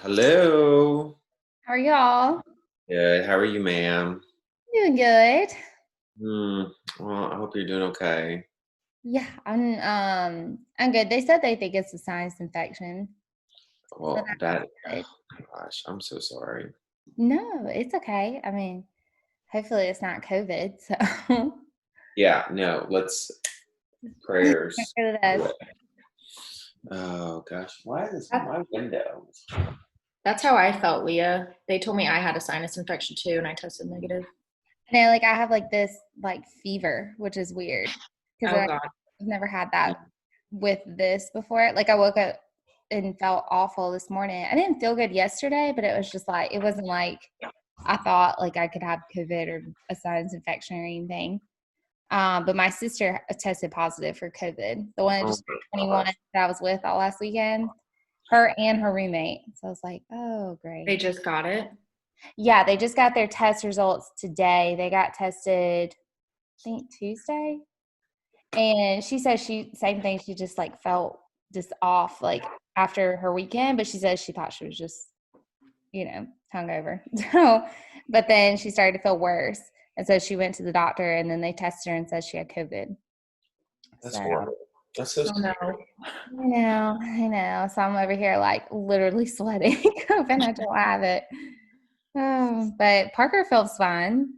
Hello. How are y'all? Good. How are you, ma'am? Doing good. Hmm. Well, I hope you're doing okay. Yeah, I'm good. They said they think it's a sinus infection. So Well, that, that's good. gosh, I'm so sorry. No, it's okay. I mean, hopefully it's not COVID. So Yeah, no, let's prayers. go to this. Oh gosh, why is That- my window? That's how I felt, Leah. They told me I had a sinus infection too, and I tested negative. Like I have like this like fever, which is weird because Oh I've God. never had that with this before. Like I woke up and felt awful this morning. I didn't feel good yesterday, but it was just like it wasn't like I thought like I could have COVID or a sinus infection or anything. But my sister tested positive for COVID. The one that Oh just my turned 21 gosh. that I was with all last weekend, her and her roommate. So I was like, oh, They great. just got it. Yeah, they just got their test results today. They got tested, I think Tuesday. And she said same thing. She just like felt just off like after her weekend, but she said she thought she was just, hungover. So, but then she started to feel worse. And so she went to the doctor and then they tested her and said she had COVID. That's So horrible. That's so Oh scary. no. I know. So I'm over here like literally sweating, hoping I don't have it. Oh, but Parker feels fine.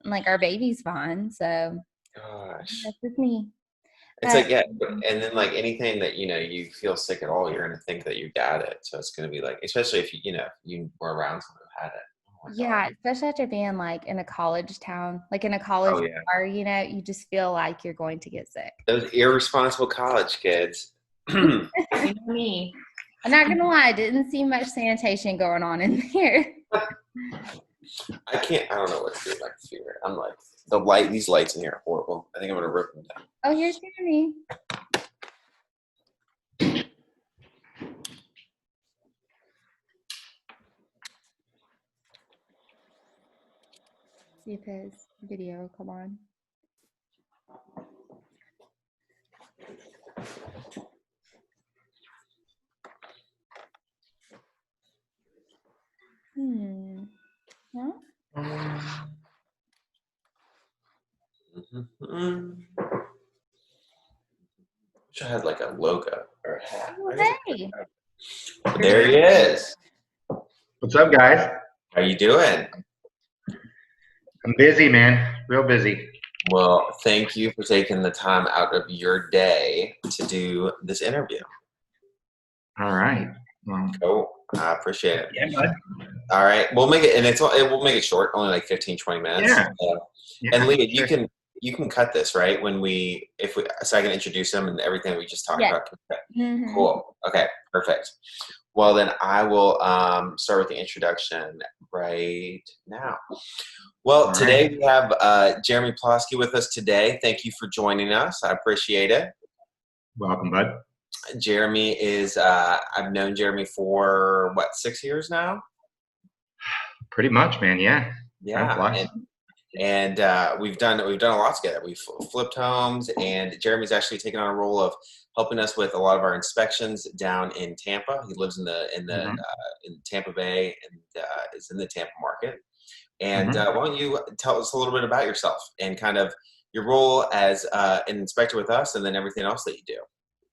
Like our baby's fine. So Gosh. that's with me. It's But like, yeah, and then like anything that you feel sick at all, you're gonna think that you got it. So it's gonna be like, especially if you were around someone who had it. Oh my God. yeah, especially after being like in a college town, like in a Oh college yeah. bar, you just feel like you're going to get sick. Those irresponsible college kids. You know me. I'm not gonna lie, I didn't see much sanitation going on in there. I can't. I don't know what to do with my computer. I'm like the light. These lights in here are horrible. I think I'm gonna rip them down. Oh, here's Jeremy. See if his video will come on. No? Wish I had like a logo or a hat. Oh, hey. There he is. What's up, guys? How you doing? I'm busy, man. Real busy. Well, thank you for taking the time out of your day to do this interview. All right. Cool. I appreciate it. Yeah, bud. All right, we'll make it, and we'll make it short, only like 15, 20 minutes. Yeah. And Leah, sure. you can cut this, right? So I can introduce them and everything we just talked Yes. about. Mhm. Cool. Okay, perfect. Well, then I will start with the introduction right now. Well, All today right. we have Jeremy Pfowsky with us today. Thank you for joining us. I appreciate it. Welcome, bud. Jeremy is I've known Jeremy for what, 6 years now? Pretty much, man. Yeah. Time Yeah, flies. and we've done a lot together. We've flipped homes, and Jeremy's actually taken on a role of helping us with a lot of our inspections down in Tampa. He lives in Mhm. Tampa Bay and is in the Tampa market. And Mhm. why don't you tell us a little bit about yourself and kind of your role as an inspector with us, and then everything else that you do.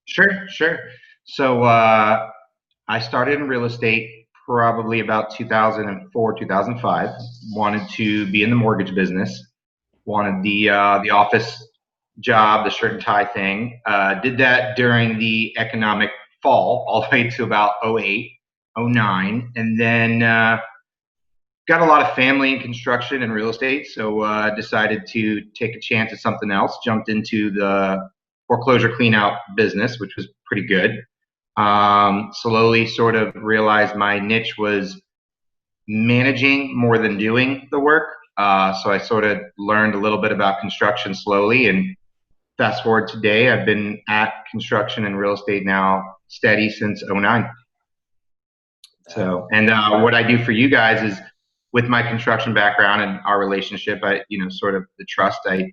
Sure. So I started in real estate probably about 2004, 2005. Wanted to be in the mortgage business. Wanted the office job, the shirt and tie thing. Did that during the economic fall, all the way to about 08, 09, and then got a lot of family in construction and real estate, so decided to take a chance at something else. Jumped into the foreclosure cleanout business, which was pretty good. Slowly sort of realized my niche was managing more than doing the work. So I sort of learned a little bit about construction slowly, and fast forward today, I've been at construction and real estate now steady since '09. So, and what I do for you guys is, with my construction background and our relationship, sort of the trust, I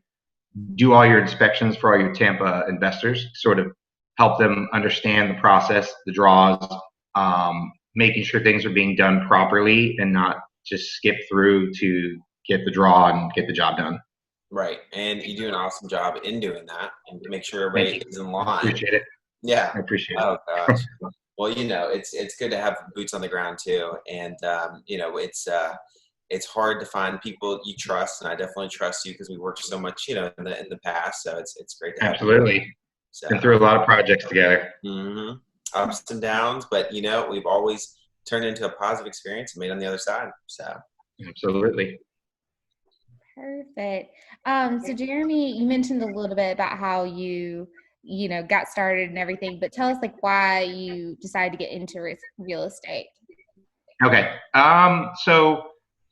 do all your inspections for all your Tampa investors, sort of help them understand the process, the draws, making sure things are being done properly and not just skip through to get the draw and get the job done. Right. And you do an awesome job in doing that and to make sure Thank everybody you. is in I line. appreciate it. Yeah. I appreciate Oh it. gosh. Well, it's good to have boots on the ground too. And it's hard to find people you trust, and I definitely trust you because we worked so much, in the past. So it's great to have you. Absolutely. So, Been through a lot of projects together. ups and downs, but we've always turned into a positive experience and made it on the other side. So Absolutely. Perfect. So Jeremy, you mentioned a little bit about how you got started and everything, but tell us like why you decided to get into real estate. Okay. So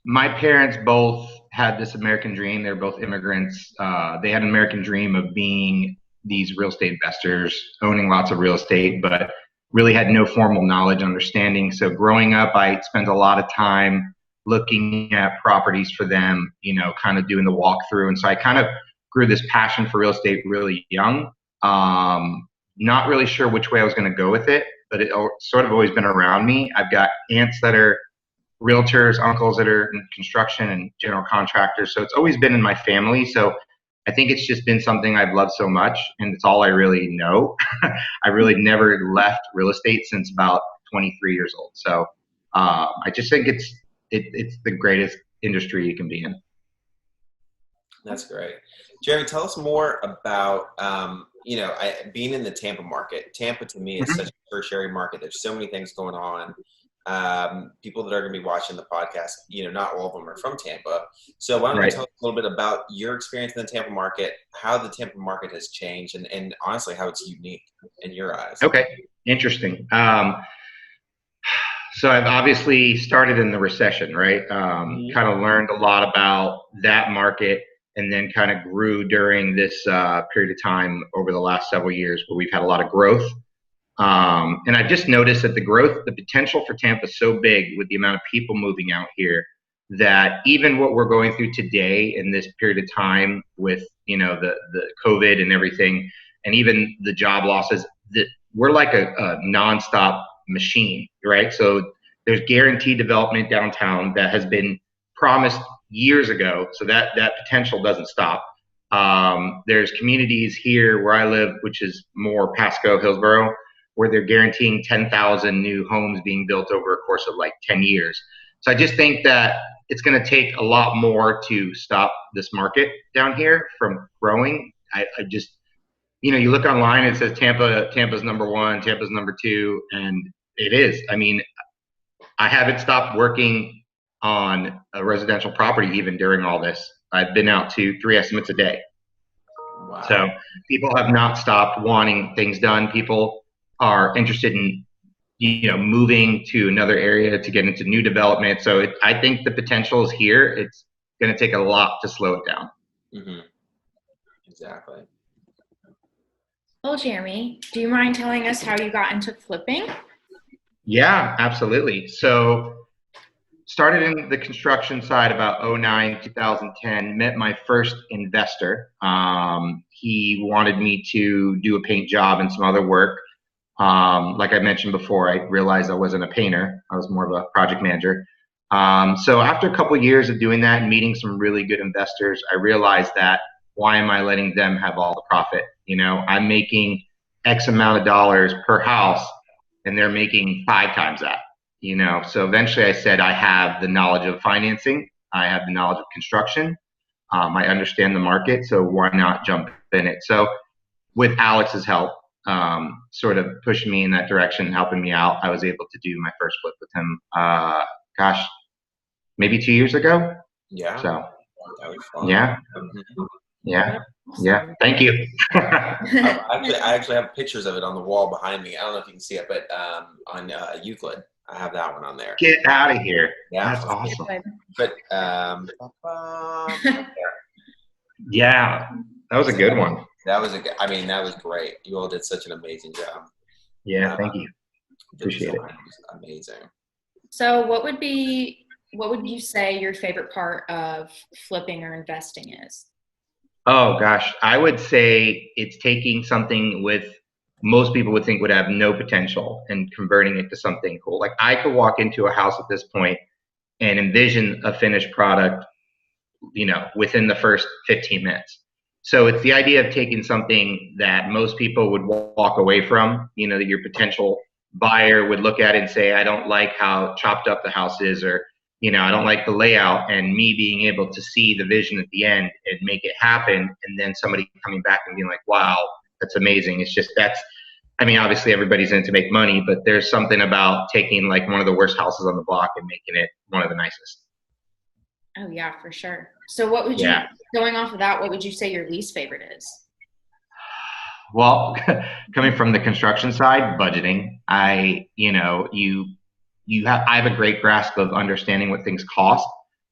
my parents both had this American dream. They're both immigrants. They had an American dream of being these real estate investors, owning lots of real estate, but really had no formal knowledge, understanding. So growing up, I spent a lot of time looking at properties for them, kind of doing the walkthrough. And so I kind of grew this passion for real estate really young. Not really sure which way I was going to go with it, but it sort of always been around me. I've got aunts that are realtors, uncles that are in construction and general contractors. So it's always been in my family. So I think it's just been something I've loved so much, and it's all I really know. I really never left real estate since about 23 years old. So I just think it's the greatest industry you can be in. that's great. Jeremy, tell us more about being in the Tampa market. Tampa to me is such a tertiary market. There's so many things going on. People that are going to be watching the podcast, not all of them are from Tampa. So why don't you tell us a little bit about your experience in the Tampa market, how the Tampa market has changed, and honestly, how it's unique in your eyes. Okay, interesting. So I've obviously started in the recession, right? Kind of learned a lot about that market, and then kind of grew during this period of time over the last several years where we've had a lot of growth. And I've just noticed that the potential for Tampa is so big with the amount of people moving out here that even what we're going through today in this period of time with, the COVID and everything, and even the job losses, that we're like a nonstop machine, right? So there's guaranteed development downtown that has been promised years ago. So that potential doesn't stop. There's communities here where I live, which is more Pasco, Hillsborough, where they're guaranteeing 10,000 new homes being built over a course of like 10 years. So I just think that it's going to take a lot more to stop this market down here from growing. I just, you look online, it says Tampa's number one, Tampa's number two, and it is. I mean, I haven't stopped working on a residential property even during all this. I've been out to 3 estimates a day. Wow. So people have not stopped wanting things done. People are interested in, moving to another area to get into new development. So I think the potential is here. It's going to take a lot to slow it down. Mm-hmm. Exactly. Well, Jeremy, do you mind telling us how you got into flipping? Yeah, absolutely. So started in the construction side about 2009, 2010, met my first investor. He wanted me to do a paint job and some other work. Like I mentioned before, I realized I wasn't a painter. I was more of a project manager. So after a couple of years of doing that and meeting some really good investors, I realized that why am I letting them have all the profit? I'm making X amount of dollars per house and they're making 5 times that, So eventually I said, I have the knowledge of financing. I have the knowledge of construction. I understand the market. So why not jump in it? So with Alex's help, sort of pushing me in that direction, helping me out, I was able to do my first flip with him, maybe 2 years ago. Yeah. So, that was fun. yeah. Mm-hmm. Yeah. Yeah. Thank you. I actually have pictures of it on the wall behind me. I don't know if you can see it, but on Euclid, I have that one on there. Get out of here. Yeah. That's awesome. But yeah, that was a good one. That was great. You all did such an amazing job. Yeah, thank you. Appreciate it. Amazing. So what would you say your favorite part of flipping or investing is? Oh gosh, I would say it's taking something with most people would think would have no potential, and converting it to something cool. Like I could walk into a house at this point and envision a finished product, within the first 15 minutes. So it's the idea of taking something that most people would walk away from, that your potential buyer would look at it and say, I don't like how chopped up the house is, or, I don't like the layout, and me being able to see the vision at the end and make it happen. And then somebody coming back and being like, wow, that's amazing. It's just, obviously everybody's in it to make money, but there's something about taking like one of the worst houses on the block and making it one of the nicest. Oh yeah, for sure. So what would you, going off of that, what would you say your least favorite is? Well, coming from the construction side, budgeting, I have a great grasp of understanding what things cost,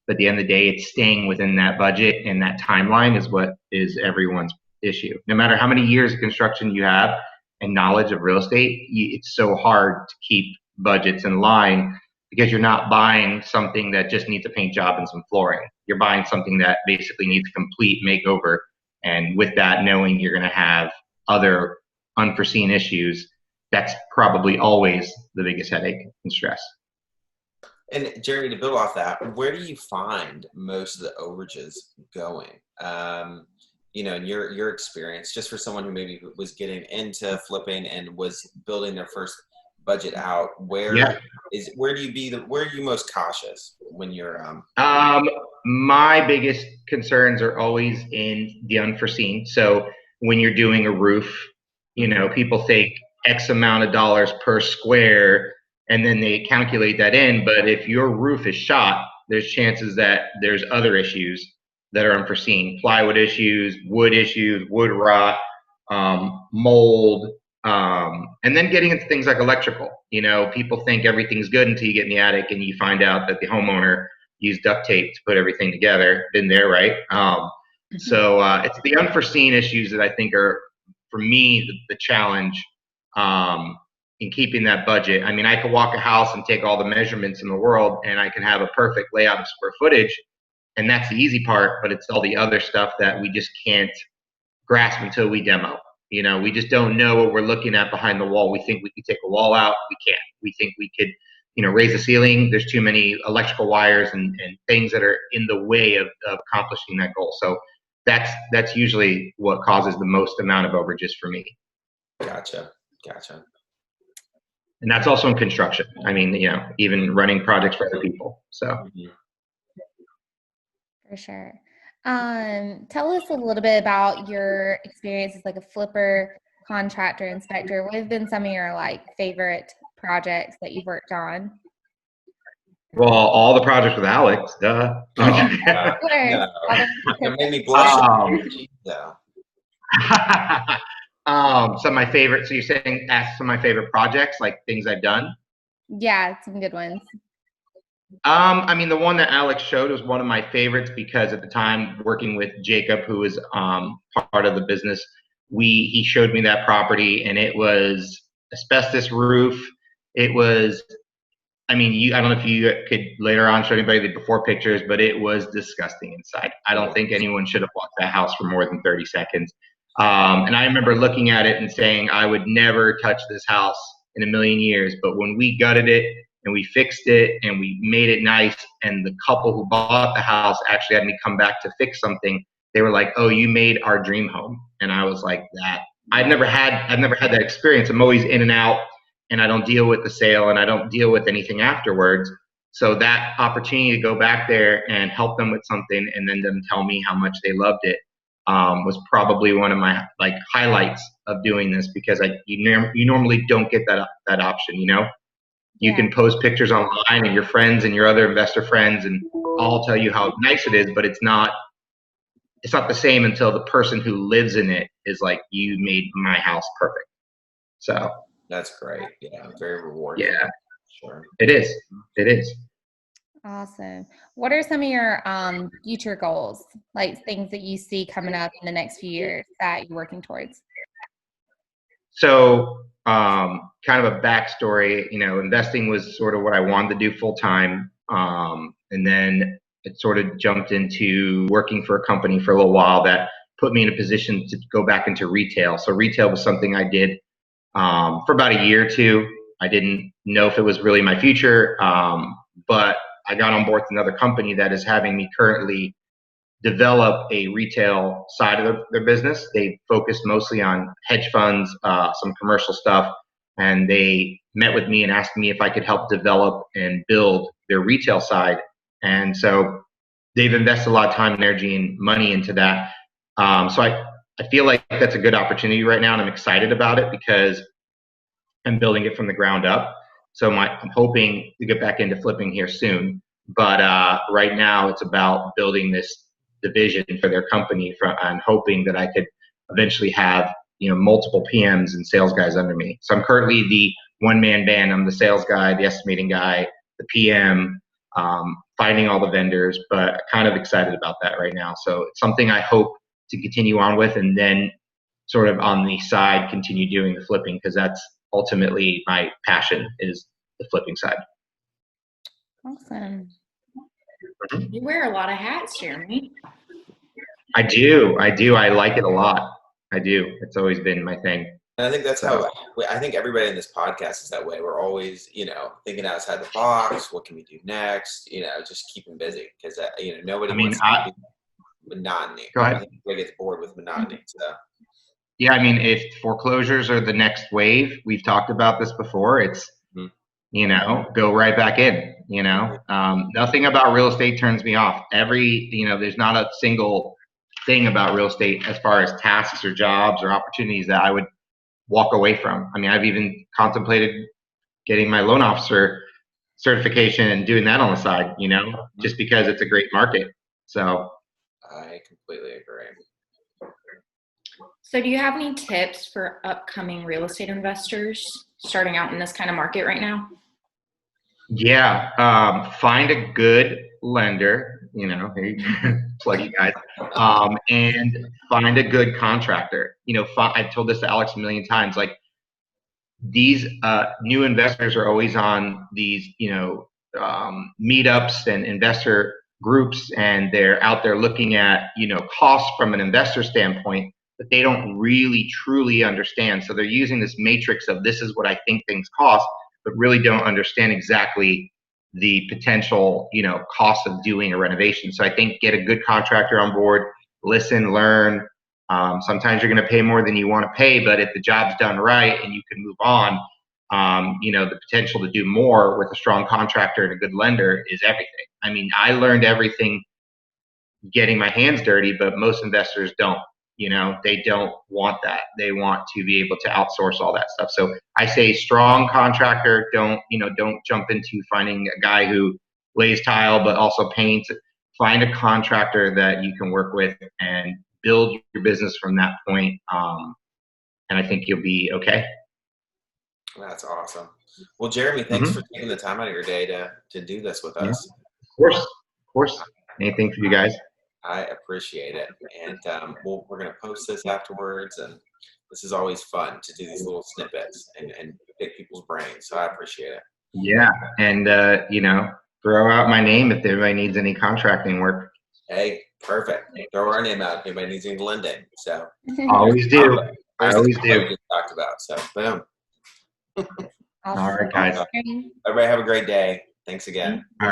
but at the end of the day, it's staying within that budget, and that timeline is what is everyone's issue. No matter how many years of construction you have and knowledge of real estate, it's so hard to keep budgets in line, because you're not buying something that just needs a paint job and some flooring. You're buying something that basically needs a complete makeover. And with that, knowing you're going to have other unforeseen issues, that's probably always the biggest headache and stress. And Jeremy, to build off that, where do you find most of the overages going? In your experience, just for someone who maybe was getting into flipping and was building their first budget out, where are you most cautious when you're my biggest concerns are always in the unforeseen. So when you're doing a roof, people think X amount of dollars per square, and then they calculate that in. But if your roof is shot, there's chances that there's other issues that are unforeseen: plywood issues, wood rot, mold. And then getting into things like electrical. People think everything's good until you get in the attic and you find out that the homeowner used duct tape to put everything together. Been there, right? So it's the unforeseen issues that I think are, for me, the challenge in keeping that budget. I could walk a house and take all the measurements in the world, and I can have a perfect layout of square footage, and that's the easy part, but it's all the other stuff that we just can't grasp until we demo. We just don't know what we're looking at behind the wall. We think we could take a wall out. We can't. We think we could, raise the ceiling. There's too many electrical wires and things that are in the way of accomplishing that goal. So that's usually what causes the most amount of overages for me. Gotcha. And that's also in construction. Even running projects for other people. So. For sure. Tell us a little bit about your experience as like a flipper, contractor, inspector. What have been some of your favorite projects that you've worked on? Well, all the projects with Alex, duh. It made me blush. Some of my favorite. So you're saying ask some of my favorite projects, like things I've done? Yeah, some good ones. The one that Alex showed was one of my favorites, because at the time, working with Jacob, who was part of the business, he showed me that property, and it was asbestos roof. It was, I don't know if you could later on show anybody the before pictures, but it was disgusting inside. I don't think anyone should have walked that house for more than 30 seconds. And I remember looking at it and saying, I would never touch this house in a million years. But when we gutted it, and we fixed it, and we made it nice, and the couple who bought the house actually had me come back to fix something, they were like, oh, you made our dream home. And I was like, that I've never had that experience. I'm always in and out, and I don't deal with the sale, and I don't deal with anything afterwards. So that opportunity to go back there and help them with something, and then them tell me how much they loved it, was probably one of my highlights of doing this, because you normally don't get that option. You can post pictures online, and your friends and your other investor friends and all tell you how nice it is, but it's not the same until the person who lives in it is like, you made my house perfect. So that's great. Yeah, very rewarding. Yeah, sure. It is. Awesome. What are some of your future goals, like things that you see coming up in the next few years that you're working towards? So kind of a backstory, investing was sort of what I wanted to do full time. And then it sort of jumped into working for a company for a little while that put me in a position to go back into retail. So retail was something I did for about a year or two. I didn't know if it was really my future, but I got on board with another company that is having me currently develop a retail side of their business. They focus mostly on hedge funds, some commercial stuff, and they met with me and asked me if I could help develop and build their retail side. And so they've invested a lot of time, energy, and money into that. So I feel like that's a good opportunity right now, and I'm excited about it because I'm building it from the ground up. So I'm hoping to get back into flipping here soon. But right now, it's about building this division for their company. I'm hoping that I could eventually have multiple PMs and sales guys under me. So I'm currently the one-man band. I'm the sales guy, the estimating guy, the PM, finding all the vendors. But kind of excited about that right now. So it's something I hope to continue on with, and then sort of on the side continue doing the flipping, because that's ultimately my passion, is the flipping side. Awesome. You wear a lot of hats, Jeremy. I do. I like it a lot. I do. It's always been my thing. And I think that's how I think everybody in this podcast is that way. We're always, thinking outside the box. What can we do next? Just keep them busy, because nobody wants to be monotony. Go ahead. I think everybody gets bored with monotony. So. Yeah, I mean, if foreclosures are the next wave, we've talked about this before. It's go right back in. Nothing about real estate turns me off. There's not a single thing about real estate as far as tasks or jobs or opportunities that I would walk away from. I mean, I've even contemplated getting my loan officer certification and doing that on the side, just because it's a great market. So I completely agree. So do you have any tips for upcoming real estate investors starting out in this kind of market right now? Yeah, find a good lender, plug you guys, and find a good contractor. I've told this to Alex a million times, like, these new investors are always on these, meetups and investor groups, and they're out there looking at, costs from an investor standpoint, but they don't really truly understand. So they're using this matrix of, this is what I think things cost, but really don't understand exactly the potential, cost of doing a renovation. So I think get a good contractor on board, listen, learn. Sometimes you're going to pay more than you want to pay, but if the job's done right and you can move on, the potential to do more with a strong contractor and a good lender is everything. I mean, I learned everything getting my hands dirty, but most investors don't. They don't want that. They want to be able to outsource all that stuff. So I say strong contractor. Don't jump into finding a guy who lays tile but also paints. Find a contractor that you can work with and build your business from that point. And I think you'll be okay. That's awesome. Well, Jeremy, thanks for taking the time out of your day to do this with us. Of course. Anything for you guys. I appreciate it. And we're going to post this afterwards. And this is always fun to do these little snippets and pick people's brains. So I appreciate it. Yeah. And, throw out my name if anybody needs any contracting work. Hey, perfect. Throw our name out if anybody needs any lending. So always do. I always do. We just talked about. So boom. Awesome. All right, guys. Everybody have a great day. Thanks again. All right.